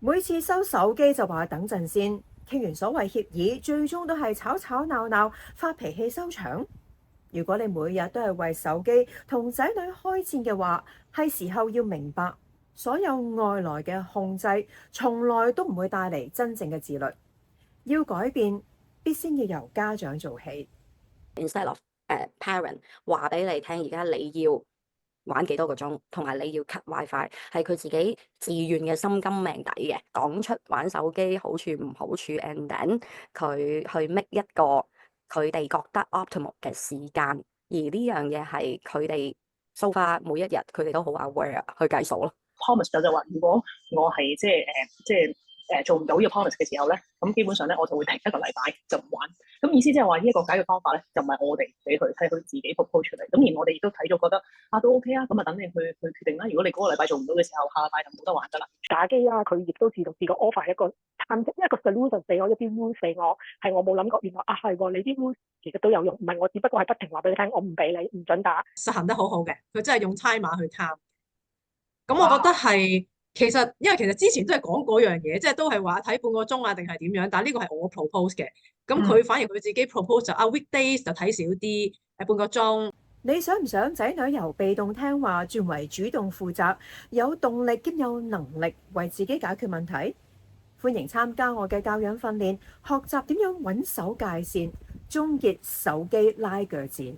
每次收手機就話等陣先，傾完所謂協議，最終都係吵吵鬧鬧、發脾氣收場。如果你每日都係為手機同仔女開戰嘅話，係時候要明白，所有外來嘅控制，從來都唔會帶嚟真正嘅自律。要改變，必先要由家長做起。Instead of parent 話俾你聽，而家你要玩幾多個鐘，同埋你要 cut WiFi，係佢自己自願嘅心甘命抵嘅，講出玩手機好處唔好處，and then 佢去 make 一個佢哋覺得 optimal 嘅時間，而呢樣嘢係佢哋 so far 每一日佢哋都好 aware 去計數咯。promise 就話，如果我係做唔到呢個 promise 嘅時候咧，咁基本上咧我就會停一個禮拜就唔玩。咁意思即係話呢一個解決方法咧，就唔係我哋俾佢，係佢自己 propose 出嚟。咁而我哋亦都睇咗覺得都 OK 啊，咁啊等你去決定啦。如果你嗰個禮拜做唔到嘅時候，下禮拜就冇得玩噶啦。打機啊，佢亦都試過 offer 一個一個 solution 俾我，一啲 rules 俾我，係我冇諗過，原來係喎，你啲 rules 其實都有用，唔係我只不過係不停話俾你聽，我唔俾你，唔准打。實行得好好嘅，佢真係用 timer 去 time。咁我覺得係。因為其實之前都係講嗰樣嘢，即係都係話睇半個鐘啊，定係點樣？但係呢個係我 propose 嘅，咁佢反而佢自己 propose 就weekdays 就睇少啲，半個鐘。你想唔想仔女由被動聽話轉為主動負責，有動力兼有能力為自己解決問題？歡迎參加我嘅教養訓練，學習點樣穩守界線，終結手機拉鋸戰。